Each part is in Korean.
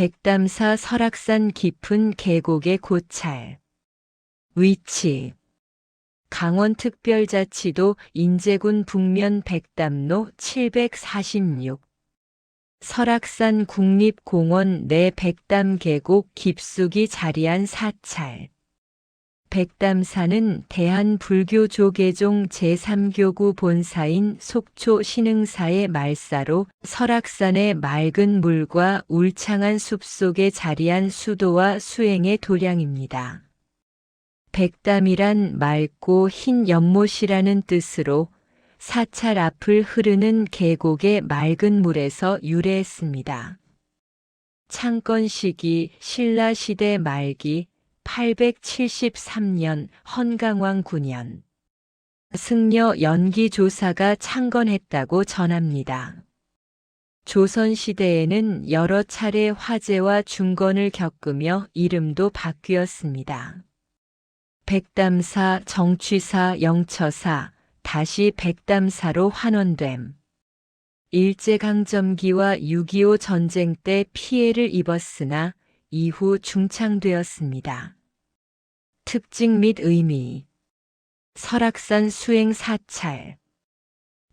백담사 설악산 깊은 계곡의 고찰. 위치 강원특별자치도 인제군 북면 백담로 746. 설악산 국립공원 내 백담계곡 깊숙이 자리한 사찰. 백담사는 대한불교조계종 제3교구 본사인 속초 신흥사의 말사로 설악산의 맑은 물과 울창한 숲속에 자리한 수도와 수행의 도량입니다. 백담이란 맑고 흰 연못이라는 뜻으로 사찰 앞을 흐르는 계곡의 맑은 물에서 유래했습니다. 창건 시기 신라시대 말기 873년 헌강왕 9년 승려 연기조사가 창건했다고 전합니다. 조선시대에는 여러 차례 화재와 중건을 겪으며 이름도 바뀌었습니다. 백담사, 정취사, 영처사, 다시 백담사로 환원됨. 일제강점기와 6.25 전쟁 때 피해를 입었으나 이후 중창되었습니다. 특징 및 의미. 설악산 수행 사찰.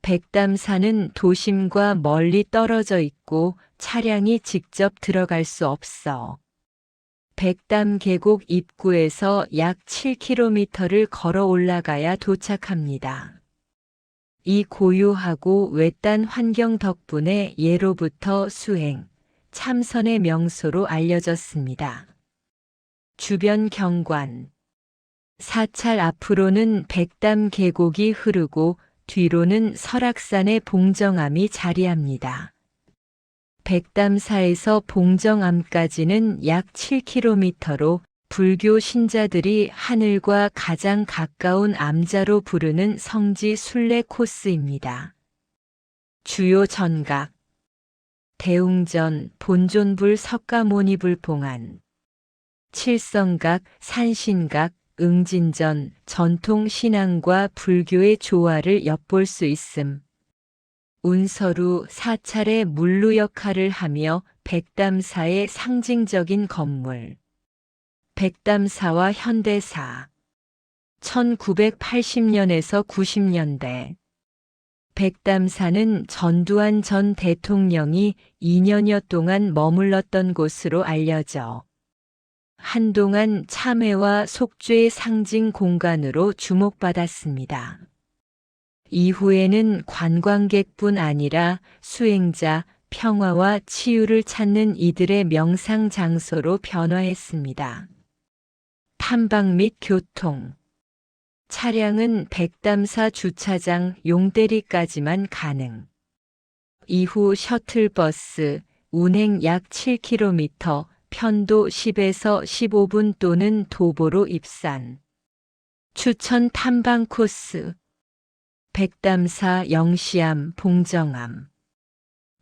백담사는 도심과 멀리 떨어져 있고 차량이 직접 들어갈 수 없어 백담 계곡 입구에서 약 7km를 걸어 올라가야 도착합니다. 이 고요하고 외딴 환경 덕분에 예로부터 수행, 참선의 명소로 알려졌습니다. 주변 경관. 사찰 앞으로는 백담 계곡이 흐르고 뒤로는 설악산의 봉정암이 자리합니다. 백담사에서 봉정암까지는 약 7km로 불교 신자들이 하늘과 가장 가까운 암자로 부르는 성지 순례 코스입니다. 주요 전각. 대웅전, 본존불 석가모니불 봉안. 칠성각, 산신각, 응진전, 전통 신앙과 불교의 조화를 엿볼 수 있음. 운서루 사찰의 물루 역할을 하며 백담사의 상징적인 건물. 백담사와 현대사. 1980년에서 90년대. 백담사는 전두환 전 대통령이 2년여 동안 머물렀던 곳으로 알려져 한동안 참회와 속죄의 상징 공간으로 주목받았습니다. 이후에는 관광객뿐 아니라 수행자, 평화와 치유를 찾는 이들의 명상 장소로 변화했습니다. 탐방 및 교통. 차량은 백담사 주차장 용대리까지만 가능. 이후 셔틀버스, 운행 약 7km, 편도 10에서 15분 또는 도보로 입산. 추천 탐방 코스. 백담사 영시암, 봉정암.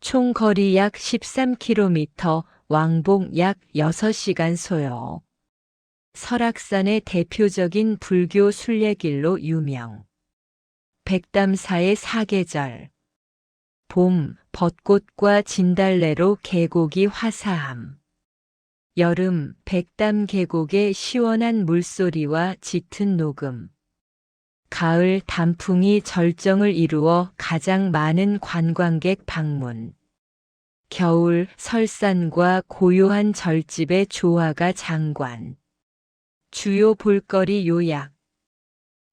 총 거리 약 13km, 왕복 약 6시간 소요. 설악산의 대표적인 불교 순례길로 유명. 백담사의 사계절. 봄, 벚꽃과 진달래로 계곡이 화사함. 여름, 백담 계곡의 시원한 물소리와 짙은 녹음. 가을, 단풍이 절정을 이루어 가장 많은 관광객 방문. 겨울, 설산과 고요한 절집의 조화가 장관. 주요 볼거리 요약.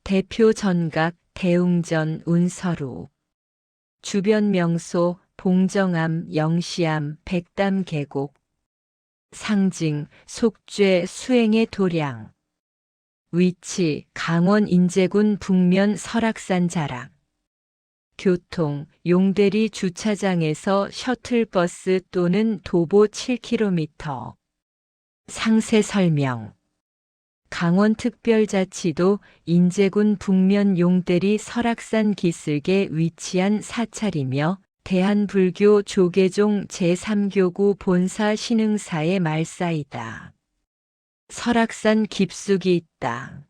대표 전각, 대웅전, 운서루. 주변 명소, 봉정암, 영시암, 백담 계곡. 상징, 속죄, 수행의 도량. 위치, 강원 인제군 북면 설악산 자락. 교통, 용대리 주차장에서 셔틀버스 또는 도보 7km. 상세 설명. 강원특별자치도 인제군 북면 용대리 설악산 기슭에 위치한 사찰이며 대한불교 조계종 제3교구 본사 신흥사의 말사이다. 설악산 깊숙이 있다.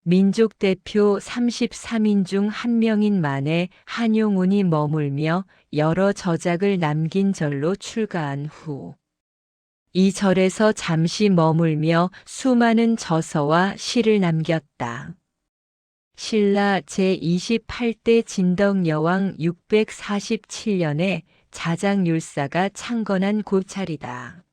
민족 대표 33인 중 한 명인 만에 한용운이 머물며 여러 저작을 남긴 절로 출가한 후 이 절에서 잠시 머물며 수많은 저서와 시를 남겼다. 신라 제28대 진덕여왕 647년에 자장율사가 창건한 고찰이다.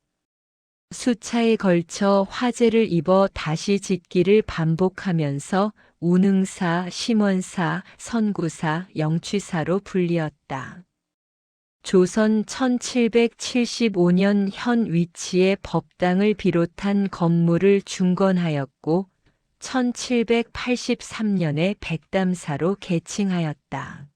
수차에 걸쳐 화재를 입어 다시 짓기를 반복하면서 운흥사, 심원사, 선구사, 영취사로 불리었다. 조선 1775년 현 위치의 법당을 비롯한 건물을 중건하였고 1783년에 백담사로 개칭하였다.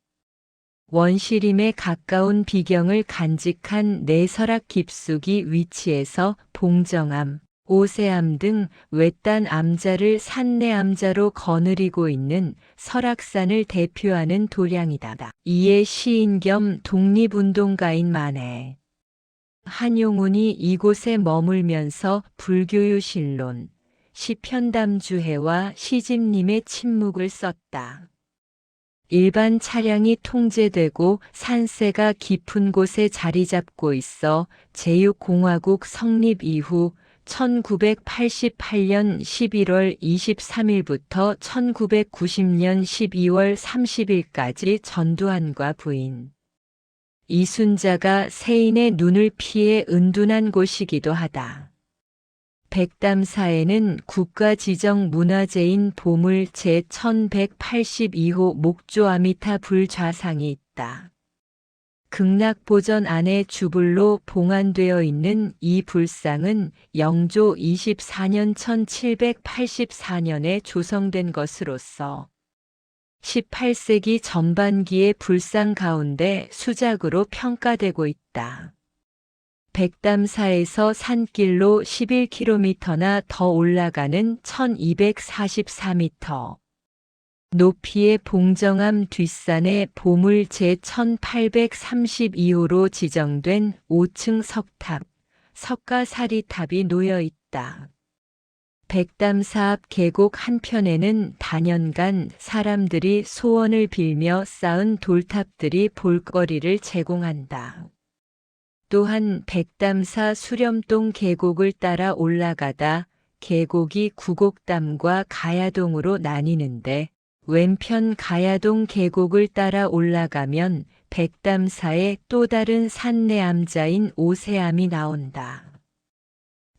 원시림에 가까운 비경을 간직한 내설악 깊숙이 위치해서 봉정암, 오세암 등 외딴 암자를 산내암자로 거느리고 있는 설악산을 대표하는 도량이다. 이에 시인 겸 독립운동가인 만해 한용운이 이곳에 머물면서 불교유 신론, 시편담주해와 시집님의 침묵을 썼다. 일반 차량이 통제되고 산세가 깊은 곳에 자리 잡고 있어 제6공화국 성립 이후 1988년 11월 23일부터 1990년 12월 30일까지 전두환과 부인 이순자가 세인의 눈을 피해 은둔한 곳이기도 하다. 백담사에는 국가지정문화재인 보물 제1182호 목조 아미타 불좌상이 있다. 극락보전 안에 주불로 봉안되어 있는 이 불상은 영조 24년 1784년에 조성된 것으로서 18세기 전반기의 불상 가운데 수작으로 평가되고 있다. 백담사에서 산길로 11km나 더 올라가는 1244m. 높이의 봉정암 뒷산에 보물 제1832호로 지정된 5층 석탑, 석가사리탑이 놓여 있다. 백담사 앞 계곡 한편에는 단연간 사람들이 소원을 빌며 쌓은 돌탑들이 볼거리를 제공한다. 또한 백담사 수렴동 계곡을 따라 올라가다 계곡이 구곡담과 가야동으로 나뉘는데 왼편 가야동 계곡을 따라 올라가면 백담사의 또 다른 산내암자인 오세암이 나온다.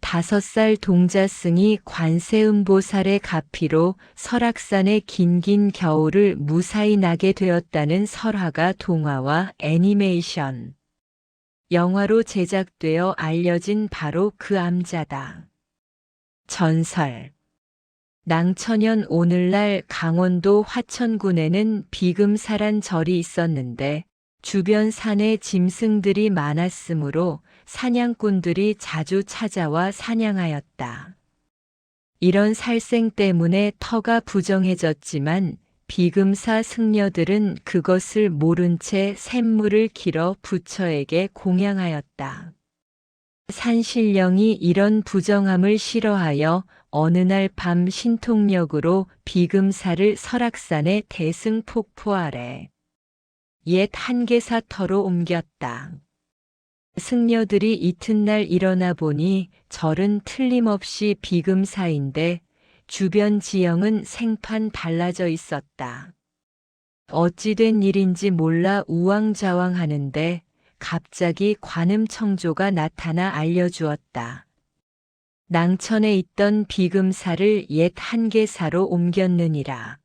5살 동자승이 관세음보살의 가피로 설악산의 긴긴 겨울을 무사히 나게 되었다는 설화가 동화와 애니메이션, 영화로 제작되어 알려진 바로 그 암자다. 전설. 낭천년 오늘날 강원도 화천군에는 비금사란 절이 있었는데 주변 산에 짐승들이 많았으므로 사냥꾼들이 자주 찾아와 사냥하였다. 이런 살생 때문에 터가 부정해졌지만 비금사 승려들은 그것을 모른 채 샘물을 길어 부처에게 공양하였다. 산신령이 이런 부정함을 싫어하여 어느 날 밤 신통력으로 비금사를 설악산의 대승폭포 아래 옛 한계사터로 옮겼다. 승려들이 이튿날 일어나 보니 절은 틀림없이 비금사인데 주변 지형은 생판 달라져 있었다. 어찌된 일인지 몰라 우왕좌왕하는데 갑자기 관음청조가 나타나 알려주었다. 낭천에 있던 비금사를 옛 한계사로 옮겼느니라.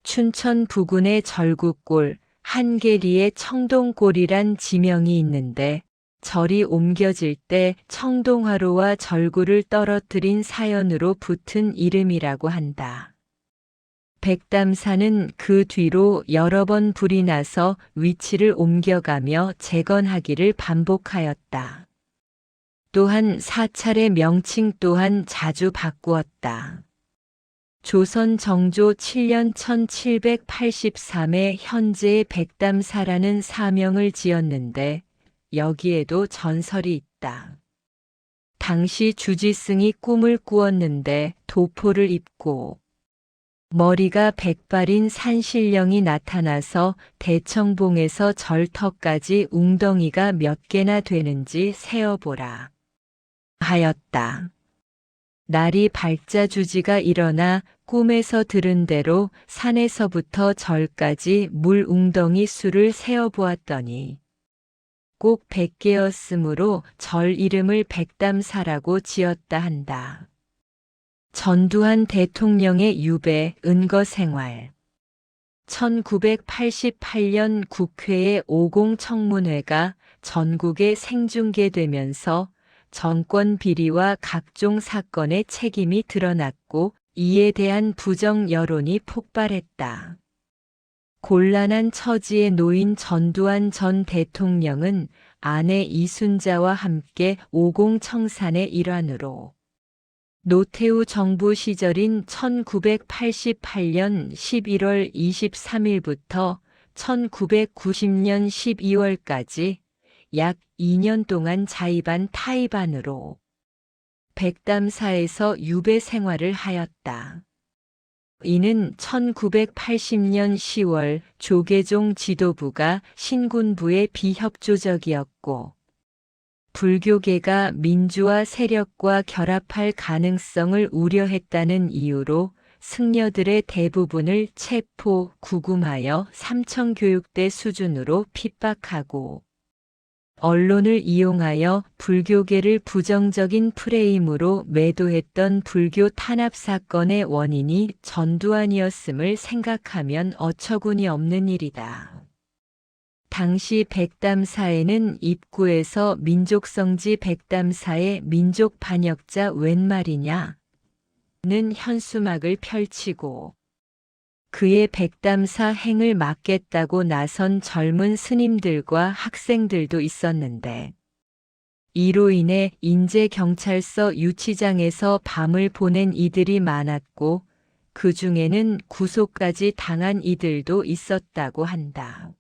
춘천 부근의 절구골, 한계리에 청동골이란 지명이 있는데 절이 옮겨질 때 청동화로와 절구를 떨어뜨린 사연으로 붙은 이름이라고 한다. 백담사는 그 뒤로 여러 번 불이 나서 위치를 옮겨가며 재건하기를 반복하였다. 또한 사찰의 명칭 또한 자주 바꾸었다. 조선 정조 7년 1783에 현재의 백담사라는 사명을 지었는데 여기에도 전설이 있다. 당시 주지승이 꿈을 꾸었는데 도포를 입고 머리가 백발인 산신령이 나타나서 대청봉에서 절터까지 웅덩이가 몇 개나 되는지 세어보라. 하였다. 날이 밝자 주지가 일어나 꿈에서 들은 대로 산에서부터 절까지 물 웅덩이 수를 세어보았더니 꼭 100개였으므로 절 이름을 백담사라고 지었다 한다. 전두환 대통령의 유배 은거 생활 1988년 국회의 50 청문회가 전국에 생중계되면서 정권 비리와 각종 사건의 책임이 드러났고 이에 대한 부정 여론이 폭발했다. 곤란한 처지에 놓인 전두환 전 대통령은 아내 이순자와 함께 50 청산의 일환으로 노태우 정부 시절인 1988년 11월 23일부터 1990년 12월까지 약 2년 동안 자의반 타의반으로 백담사에서 유배 생활을 하였다. 이는 1980년 10월 조계종 지도부가 신군부의 비협조적이었고 불교계가 민주화 세력과 결합할 가능성을 우려했다는 이유로 승려들의 대부분을 체포, 구금하여 삼청교육대 수준으로 핍박하고 언론을 이용하여 불교계를 부정적인 프레임으로 매도했던 불교 탄압 사건의 원인이 전두환이었음을 생각하면 어처구니 없는 일이다. 당시 백담사에는 입구에서 민족성지 백담사의 민족 반역자 웬 말이냐 는 현수막을 펼치고 그의 백담사 행을 막겠다고 나선 젊은 스님들과 학생들도 있었는데 이로 인해 인제경찰서 유치장에서 밤을 보낸 이들이 많았고 그 중에는 구속까지 당한 이들도 있었다고 한다.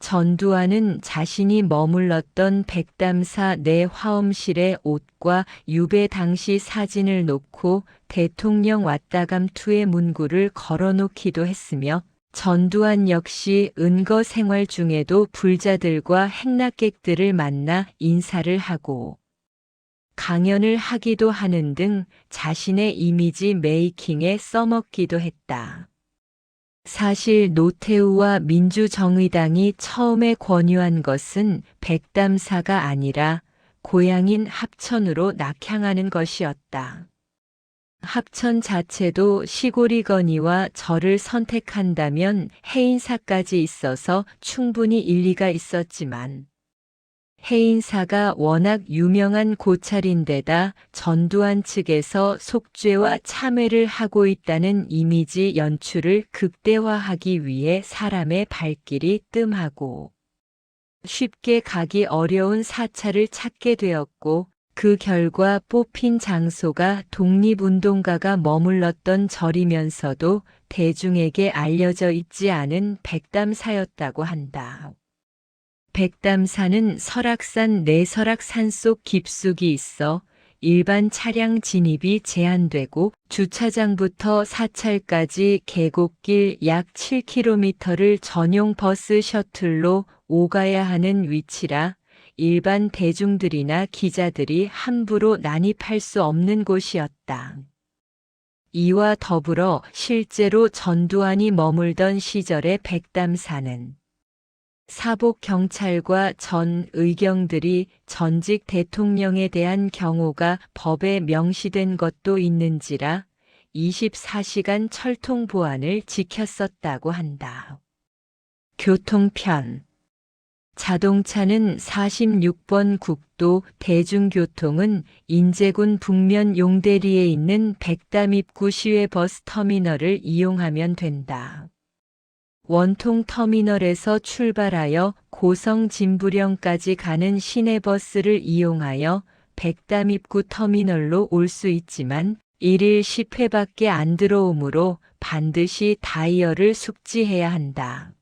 전두환은 자신이 머물렀던 백담사 내 화엄실에 옷과 유배 당시 사진을 놓고 대통령 왔다감 투의 문구를 걸어놓기도 했으며 전두환 역시 은거 생활 중에도 불자들과 행락객들을 만나 인사를 하고 강연을 하기도 하는 등 자신의 이미지 메이킹에 써먹기도 했다. 사실 노태우와 민주정의당이 처음에 권유한 것은 백담사가 아니라 고향인 합천으로 낙향하는 것이었다. 합천 자체도 시골이거니와 저를 선택한다면 해인사까지 있어서 충분히 일리가 있었지만 해인사가 워낙 유명한 고찰인데다 전두환 측에서 속죄와 참회를 하고 있다는 이미지 연출을 극대화하기 위해 사람의 발길이 뜸하고 쉽게 가기 어려운 사찰을 찾게 되었고 그 결과 뽑힌 장소가 독립운동가가 머물렀던 절이면서도 대중에게 알려져 있지 않은 백담사였다고 한다. 백담사는 설악산 내설악 산속 깊숙이 있어 일반 차량 진입이 제한되고 주차장부터 사찰까지 계곡길 약 7km를 전용 버스 셔틀로 오가야 하는 위치라 일반 대중들이나 기자들이 함부로 난입할 수 없는 곳이었다. 이와 더불어 실제로 전두환이 머물던 시절의 백담사는 사복 경찰과 전 의경들이 전직 대통령에 대한 경호가 법에 명시된 것도 있는지라 24시간 철통 보안을 지켰었다고 한다. 교통편 자동차는 46번 국도, 대중교통은 인제군 북면 용대리에 있는 백담 입구 시외버스 터미널을 이용하면 된다. 원통 터미널에서 출발하여 고성 진부령까지 가는 시내버스를 이용하여 백담 입구 터미널로 올 수 있지만 1일 10회밖에 안 들어오므로 반드시 다이얼을 숙지해야 한다.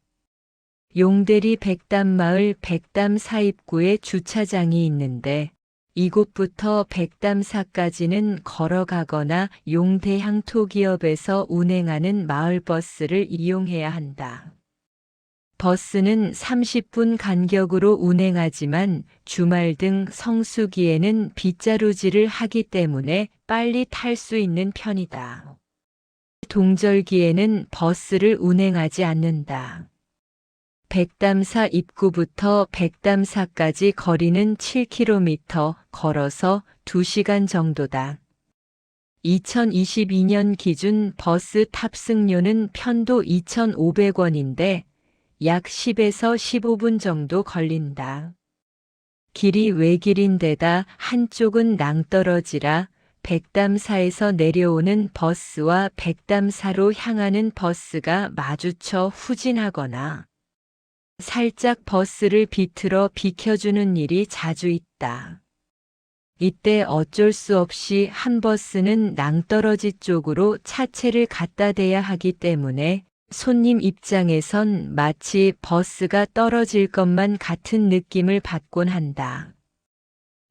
용대리 백담마을 백담 사입구에 주차장이 있는데 이곳부터 백담사까지는 걸어가거나 용대향 토기업에서 운행하는 마을버스를 이용해야 한다. 버스는 30분 간격으로 운행하지만 주말 등 성수기에는 빗자루질을 하기 때문에 빨리 탈 수 있는 편이다. 동절기에는 버스를 운행하지 않는다. 백담사 입구부터 백담사까지 거리는 7km, 걸어서 2시간 정도다. 2022년 기준 버스 탑승료는 편도 2,500원인데 약 10에서 15분 정도 걸린다. 길이 외길인데다 한쪽은 낭떠러지라 백담사에서 내려오는 버스와 백담사로 향하는 버스가 마주쳐 후진하거나 살짝 버스를 비틀어 비켜주는 일이 자주 있다. 이때 어쩔 수 없이 한 버스는 낭떠러지 쪽으로 차체를 갖다 대야 하기 때문에 손님 입장에선 마치 버스가 떨어질 것만 같은 느낌을 받곤 한다.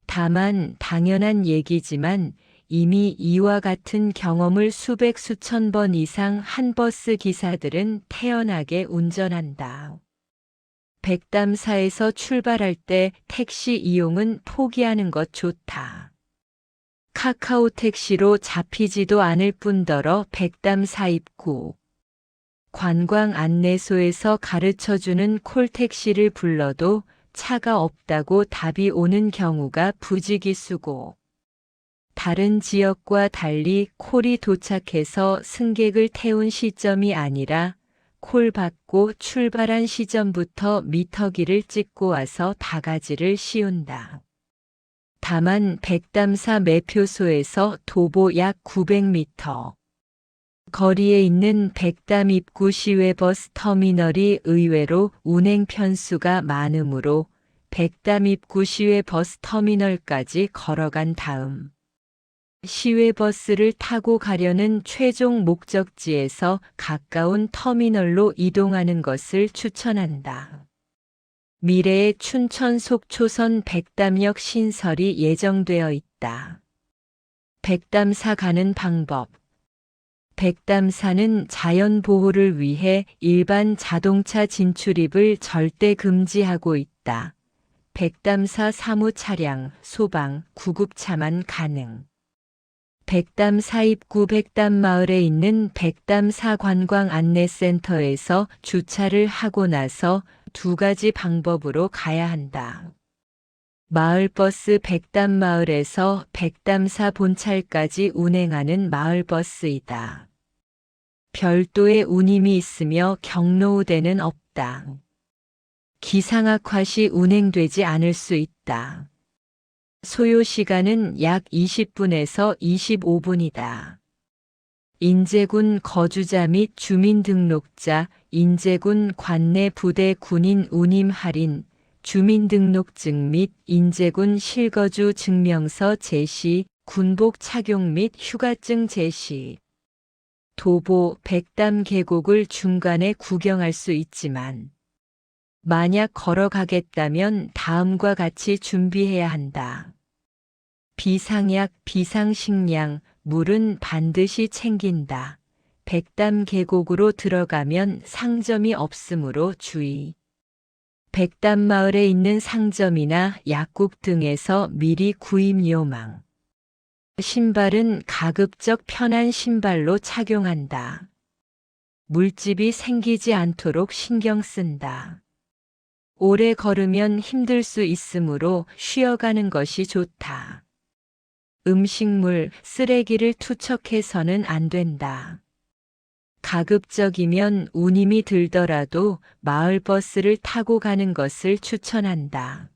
다만 당연한 얘기지만 이미 이와 같은 경험을 수백 수천 번 이상 한 버스 기사들은 태연하게 운전한다. 백담사에서 출발할 때 택시 이용은 포기하는 것 좋다. 카카오 택시로 잡히지도 않을 뿐더러 백담사 입구 관광 안내소에서 가르쳐주는 콜택시를 불러도 차가 없다고 답이 오는 경우가 부지기수고, 다른 지역과 달리 콜이 도착해서 승객을 태운 시점이 아니라 콜 받고 출발한 시점부터 미터기를 찍고 와서 다가지를 씌운다. 다만 백담사 매표소에서 도보 약 900m 거리에 있는 백담 입구 시외버스 터미널이 의외로 운행 편수가 많으므로 백담 입구 시외버스 터미널까지 걸어간 다음 시외버스를 타고 가려는 최종 목적지에서 가까운 터미널로 이동하는 것을 추천한다. 미래의 춘천 속초선 백담역 신설이 예정되어 있다. 백담사 가는 방법. 백담사는 자연보호를 위해 일반 자동차 진출입을 절대 금지하고 있다. 백담사 사무 차량, 소방, 구급차만 가능. 백담사 입구 백담마을에 있는 백담사 관광안내센터에서 주차를 하고 나서 2가지 방법으로 가야 한다. 마을버스 백담마을에서 백담사 본찰까지 운행하는 마을버스이다. 별도의 운임이 있으며 경로우대는 없다. 기상악화 시 운행되지 않을 수 있다. 소요시간은 약 20분에서 25분이다. 인제군 거주자 및 주민등록자, 인제군 관내 부대 군인 운임 할인, 주민등록증 및 인제군 실거주 증명서 제시, 군복 착용 및 휴가증 제시. 도보, 백담 계곡을 중간에 구경할 수 있지만 만약 걸어가겠다면 다음과 같이 준비해야 한다. 비상약, 비상식량, 물은 반드시 챙긴다. 백담 계곡으로 들어가면 상점이 없으므로 주의. 백담마을에 있는 상점이나 약국 등에서 미리 구입 요망. 신발은 가급적 편한 신발로 착용한다. 물집이 생기지 않도록 신경 쓴다. 오래 걸으면 힘들 수 있으므로 쉬어가는 것이 좋다. 음식물, 쓰레기를 투척해서는 안 된다. 가급적이면 운임이 들더라도 마을버스를 타고 가는 것을 추천한다.